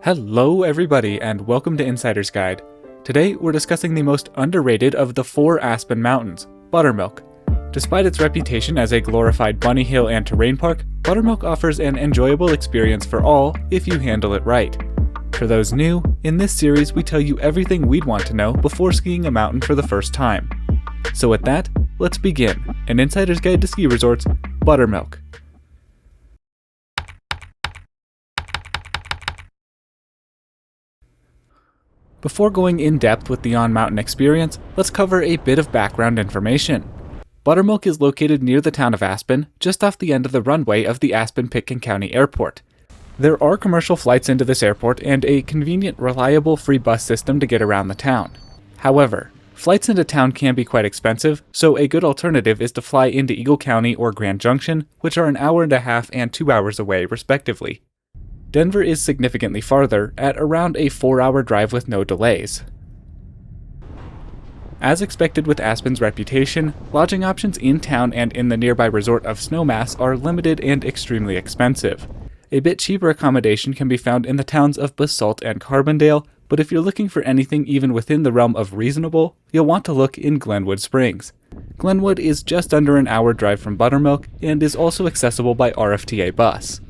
Hello everybody and welcome to Insider's Guide. Today we're discussing the most underrated of the four Aspen Mountains, Buttermilk. Despite its reputation as a glorified bunny hill and terrain park, Buttermilk offers an enjoyable experience for all if you handle it right. For those new, in this series we tell you everything we'd want to know before skiing a mountain for the first time. So with that, let's begin. An Insider's Guide to Ski Resorts, Buttermilk. Before going in depth with the on-mountain experience, let's cover a bit of background information. Buttermilk is located near the town of Aspen, just off the end of the runway of the Aspen-Pitkin County Airport. There are commercial flights into this airport and a convenient, reliable free bus system to get around the town. However, flights into town can be quite expensive, so a good alternative is to fly into Eagle County or Grand Junction, which are an hour and a half and 2 hours away, respectively. Denver is significantly farther, at around a 4-hour drive with no delays. As expected with Aspen's reputation, lodging options in town and in the nearby resort of Snowmass are limited and extremely expensive. A bit cheaper accommodation can be found in the towns of Basalt and Carbondale, but if you're looking for anything even within the realm of reasonable, you'll want to look in Glenwood Springs. Glenwood is just under an hour drive from Buttermilk and is also accessible by RFTA bus.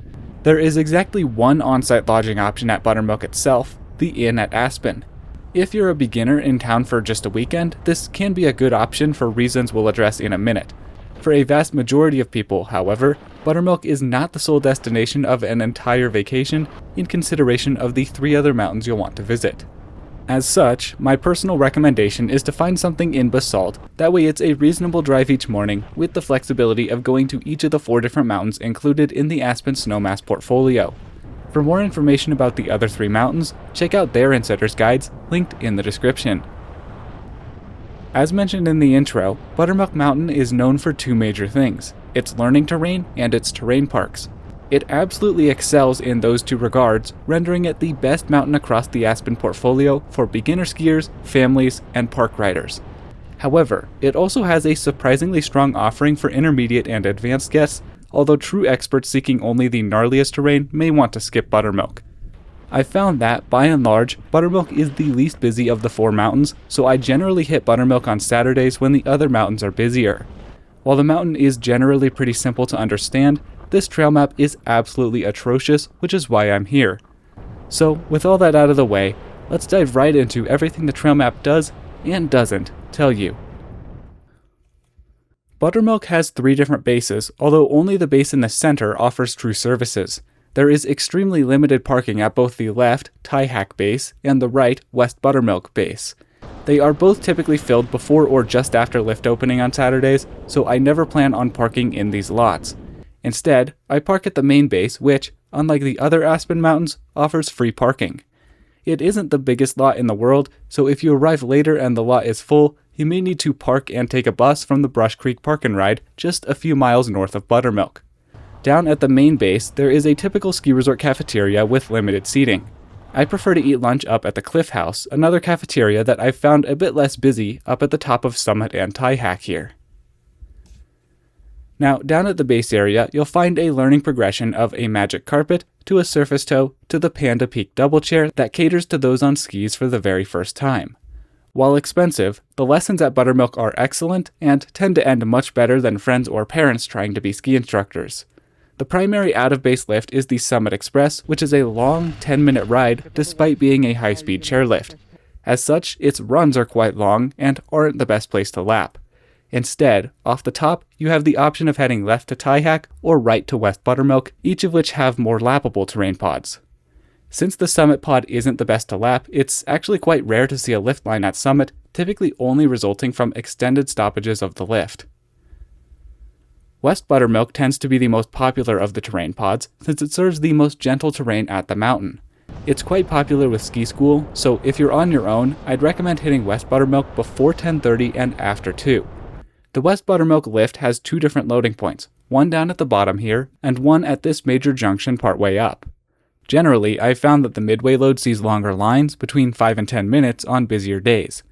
There is exactly one on-site lodging option at Buttermilk itself, the Inn at Aspen. If you're a beginner in town for just a weekend, this can be a good option for reasons we'll address in a minute. For a vast majority of people, however, Buttermilk is not the sole destination of an entire vacation in consideration of the 3 other mountains you'll want to visit. As such, my personal recommendation is to find something in Basalt, that way it's a reasonable drive each morning with the flexibility of going to each of the 4 different mountains included in the Aspen Snowmass portfolio. For more information about the other 3 mountains, check out their Insider's Guides, linked in the description. As mentioned in the intro, Buttermilk Mountain is known for 2 major things, its learning terrain and its terrain parks. It absolutely excels in those 2 regards, rendering it the best mountain across the Aspen portfolio for beginner skiers, families, and park riders. However, it also has a surprisingly strong offering for intermediate and advanced guests, although true experts seeking only the gnarliest terrain may want to skip Buttermilk. I've found that, by and large, Buttermilk is the least busy of the 4 mountains, so I generally hit Buttermilk on Saturdays when the other mountains are busier. While the mountain is generally pretty simple to understand, this trail map is absolutely atrocious, which is why I'm here. So, with all that out of the way, let's dive right into everything the trail map does and doesn't tell you. Buttermilk has 3 different bases, although only the base in the center offers true services. There is extremely limited parking at both the left, Tiehack base, and the right, West Buttermilk base. They are both typically filled before or just after lift opening on Saturdays, so I never plan on parking in these lots. Instead, I park at the main base, which, unlike the other Aspen Mountains, offers free parking. It isn't the biggest lot in the world, so if you arrive later and the lot is full, you may need to park and take a bus from the Brush Creek Park and Ride just a few miles north of Buttermilk. Down at the main base, there is a typical ski resort cafeteria with limited seating. I prefer to eat lunch up at the Cliff House, another cafeteria that I've found a bit less busy up at the top of Summit and Tiehack here. Now, down at the base area, you'll find a learning progression of a magic carpet, to a surface toe, to the Panda Peak double chair that caters to those on skis for the very first time. While expensive, the lessons at Buttermilk are excellent and tend to end much better than friends or parents trying to be ski instructors. The primary out-of-base lift is the Summit Express, which is a long 10-minute ride despite being a high-speed chairlift. As such, its runs are quite long and aren't the best place to lap. Instead, off the top, you have the option of heading left to Tiehack or right to West Buttermilk, each of which have more lappable terrain pods. Since the Summit pod isn't the best to lap, it's actually quite rare to see a lift line at Summit, typically only resulting from extended stoppages of the lift. West Buttermilk tends to be the most popular of the terrain pods, since it serves the most gentle terrain at the mountain. It's quite popular with ski school, so if you're on your own, I'd recommend hitting West Buttermilk before 10:30 and after 2. The West Buttermilk lift has 2 different loading points, one down at the bottom here, and one at this major junction partway up. Generally, I've found that the midway load sees longer lines, between 5 and 10 minutes, on busier days.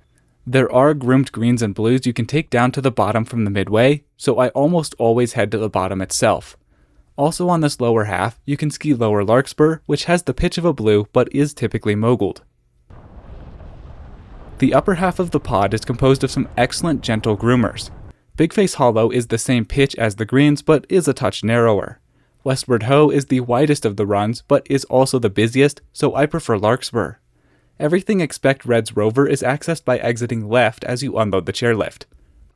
There are groomed greens and blues you can take down to the bottom from the midway, so I almost always head to the bottom itself. Also on this lower half, you can ski Lower Larkspur, which has the pitch of a blue but is typically moguled. The upper half of the pod is composed of some excellent gentle groomers. Big Face Hollow is the same pitch as the greens but is a touch narrower. Westward Ho is the widest of the runs but is also the busiest, so I prefer Larkspur. Everything except Red's Rover is accessed by exiting left as you unload the chairlift.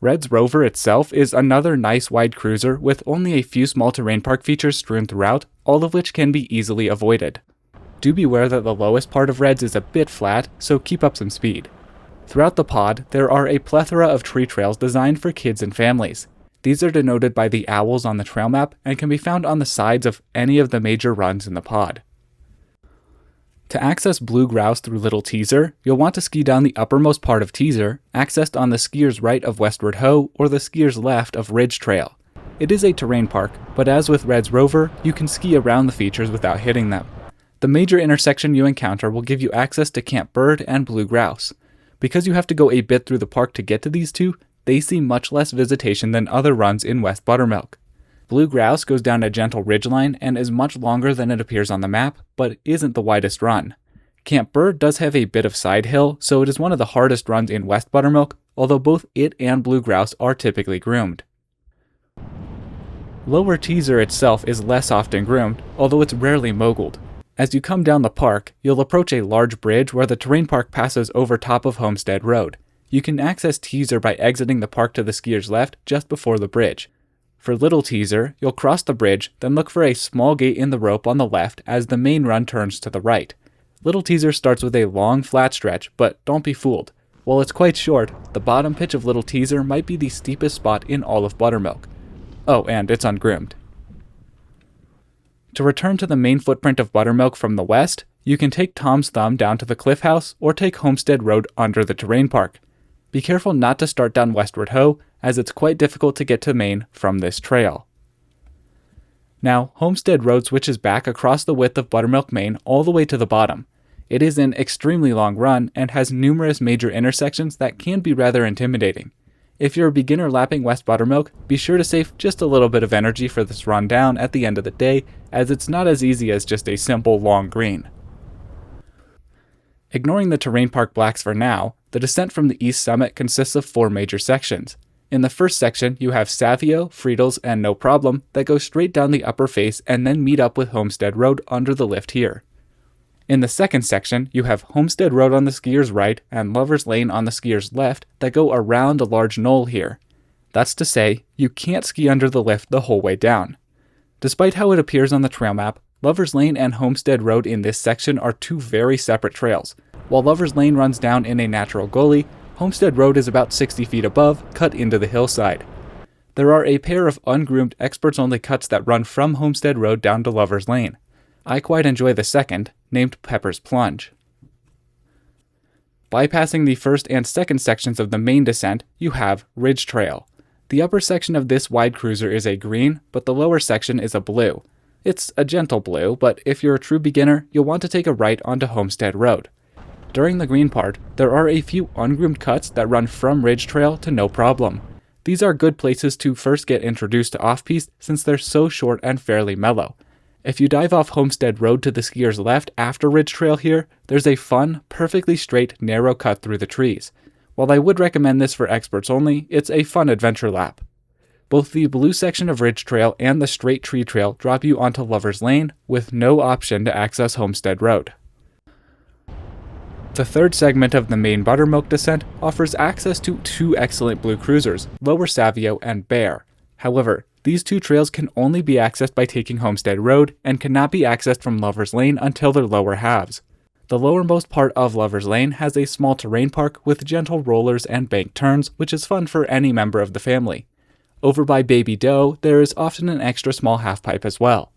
Red's Rover itself is another nice wide cruiser with only a few small terrain park features strewn throughout, all of which can be easily avoided. Do beware that the lowest part of Red's is a bit flat, so keep up some speed. Throughout the pod, there are a plethora of tree trails designed for kids and families. These are denoted by the owls on the trail map and can be found on the sides of any of the major runs in the pod. To access Blue Grouse through Little Teaser, you'll want to ski down the uppermost part of Teaser, accessed on the skier's right of Westward Ho or the skier's left of Ridge Trail. It is a terrain park, but as with Red's Rover, you can ski around the features without hitting them. The major intersection you encounter will give you access to Camp Bird and Blue Grouse. Because you have to go a bit through the park to get to these two, they see much less visitation than other runs in West Buttermilk. Blue Grouse goes down a gentle ridgeline and is much longer than it appears on the map, but isn't the widest run. Camp Bird does have a bit of side hill, so it is one of the hardest runs in West Buttermilk, although both it and Blue Grouse are typically groomed. Lower Teaser itself is less often groomed, although it's rarely moguled. As you come down the park, you'll approach a large bridge where the terrain park passes over top of Homestead Road. You can access Teaser by exiting the park to the skier's left just before the bridge. For Little Teaser, you'll cross the bridge, then look for a small gate in the rope on the left as the main run turns to the right. Little Teaser starts with a long flat stretch, but don't be fooled. While it's quite short, the bottom pitch of Little Teaser might be the steepest spot in all of Buttermilk. Oh, and it's ungroomed. To return to the main footprint of Buttermilk from the west, you can take Tom's Thumb down to the Cliff House or take Homestead Road under the terrain park. Be careful not to start down Westward Ho, as it's quite difficult to get to Maine from this trail. Now, Homestead Road switches back across the width of Buttermilk, Maine all the way to the bottom. It is an extremely long run and has numerous major intersections that can be rather intimidating. If you're a beginner lapping West Buttermilk, be sure to save just a little bit of energy for this run down at the end of the day, as it's not as easy as just a simple long green. Ignoring the terrain park blacks for now, the descent from the east summit consists of 4 major sections. In the first section, you have Savio, Friedels, and No Problem that go straight down the upper face and then meet up with Homestead Road under the lift here. In the second section, you have Homestead Road on the skier's right and Lover's Lane on the skier's left that go around a large knoll here. That's to say, you can't ski under the lift the whole way down. Despite how it appears on the trail map, Lover's Lane and Homestead Road in this section are 2 very separate trails. While Lover's Lane runs down in a natural gully, Homestead Road is about 60 feet above, cut into the hillside. There are a pair of ungroomed experts-only cuts that run from Homestead Road down to Lover's Lane. I quite enjoy the second, named Pepper's Plunge. Bypassing the first and second sections of the main descent, you have Ridge Trail. The upper section of this wide cruiser is a green, but the lower section is a blue. It's a gentle blue, but if you're a true beginner, you'll want to take a right onto Homestead Road. During the green part, there are a few ungroomed cuts that run from Ridge Trail to No Problem. These are good places to first get introduced to off-piste since they're so short and fairly mellow. If you dive off Homestead Road to the skier's left after Ridge Trail here, there's a fun, perfectly straight, narrow cut through the trees. While I would recommend this for experts only, it's a fun adventure lap. Both the blue section of Ridge Trail and the straight tree trail drop you onto Lover's Lane, with no option to access Homestead Road. The third segment of the main Buttermilk descent offers access to 2 excellent blue cruisers, Lower Savio and Bear. However, these 2 trails can only be accessed by taking Homestead Road and cannot be accessed from Lover's Lane until their lower halves. The lowermost part of Lover's Lane has a small terrain park with gentle rollers and bank turns, which is fun for any member of the family. Over by Baby Doe, there is often an extra small halfpipe as well.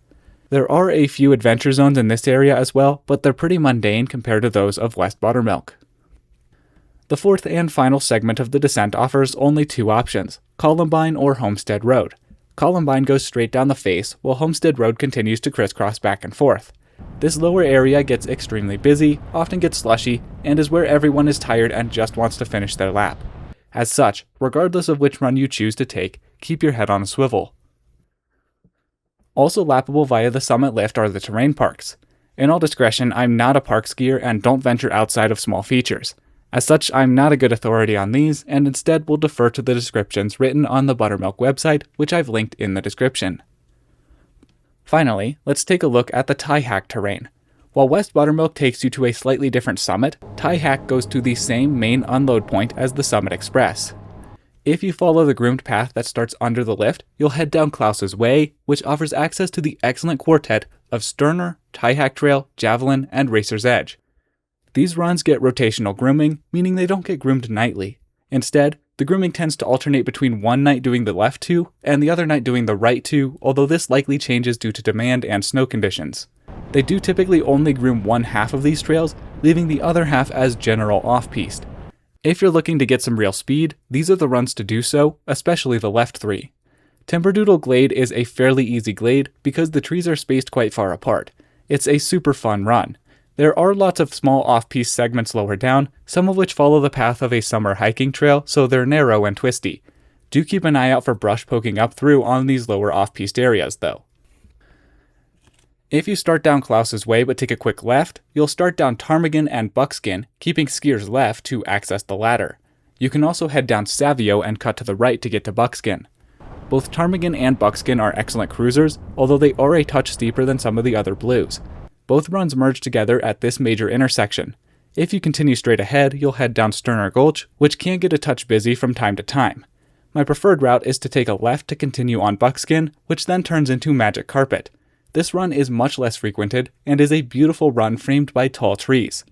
There are a few adventure zones in this area as well, but they're pretty mundane compared to those of West Buttermilk. The fourth and final segment of the descent offers only 2 options, Columbine or Homestead Road. Columbine goes straight down the face, while Homestead Road continues to crisscross back and forth. This lower area gets extremely busy, often gets slushy, and is where everyone is tired and just wants to finish their lap. As such, regardless of which run you choose to take, keep your head on a swivel. Also lappable via the summit lift are the terrain parks. In all discretion, I'm not a park skier and don't venture outside of small features. As such, I'm not a good authority on these, and instead will defer to the descriptions written on the Buttermilk website, which I've linked in the description. Finally, let's take a look at the Tiehack terrain. While West Buttermilk takes you to a slightly different summit, Tiehack goes to the same main unload point as the Summit Express. If you follow the groomed path that starts under the lift, you'll head down Klaus's Way, which offers access to the excellent quartet of Sterner, Tiehack Trail, Javelin, and Racer's Edge. These runs get rotational grooming, meaning they don't get groomed nightly. Instead, the grooming tends to alternate between one night doing the left two and the other night doing the right two, although this likely changes due to demand and snow conditions. They do typically only groom one half of these trails, leaving the other half as general off-piste. If you're looking to get some real speed, these are the runs to do so, especially the left three. Timberdoodle Glade is a fairly easy glade because the trees are spaced quite far apart. It's a super fun run. There are lots of small off-piste segments lower down, some of which follow the path of a summer hiking trail, so they're narrow and twisty. Do keep an eye out for brush poking up through on these lower off-piste areas, though. If you start down Klaus's Way but take a quick left, you'll start down Ptarmigan and Buckskin, keeping skiers left to access the latter. You can also head down Savio and cut to the right to get to Buckskin. Both Ptarmigan and Buckskin are excellent cruisers, although they are a touch steeper than some of the other blues. Both runs merge together at this major intersection. If you continue straight ahead, you'll head down Sterner Gulch, which can get a touch busy from time to time. My preferred route is to take a left to continue on Buckskin, which then turns into Magic Carpet. This run is much less frequented, and is a beautiful run framed by tall trees.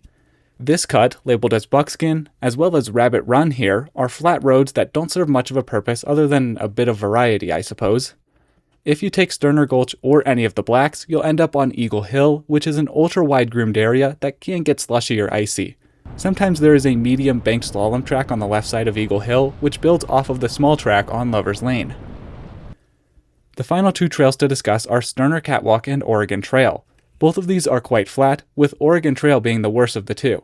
This cut, labeled as Buckskin, as well as Rabbit Run here, are flat roads that don't serve much of a purpose other than a bit of variety, I suppose. If you take Sterner Gulch or any of the blacks, you'll end up on Eagle Hill, which is an ultra-wide groomed area that can get slushy or icy. Sometimes there is a medium banked slalom track on the left side of Eagle Hill, which builds off of the small track on Lover's Lane. The final two trails to discuss are Sterner Catwalk and Oregon Trail. Both of these are quite flat, with Oregon Trail being the worst of the two.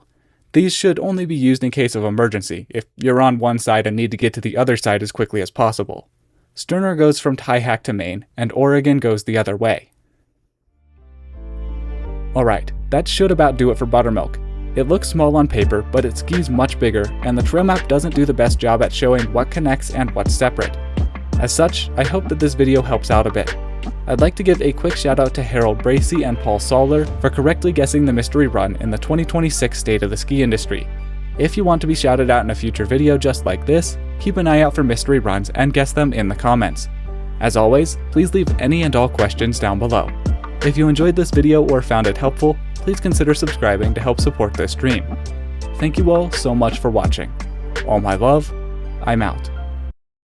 These should only be used in case of emergency, if you're on one side and need to get to the other side as quickly as possible. Sterner goes from Tiehack to Maine, and Oregon goes the other way. Alright, that should about do it for Buttermilk. It looks small on paper, but it skis much bigger, and the trail map doesn't do the best job at showing what connects and what's separate. As such, I hope that this video helps out a bit. I'd like to give a quick shout out to Harold Bracey and Paul Soller for correctly guessing the mystery run in the 2026 State of the Ski Industry. If you want to be shouted out in a future video just like this, keep an eye out for mystery runs and guess them in the comments. As always, please leave any and all questions down below. If you enjoyed this video or found it helpful, please consider subscribing to help support this stream. Thank you all so much for watching. All my love, I'm out.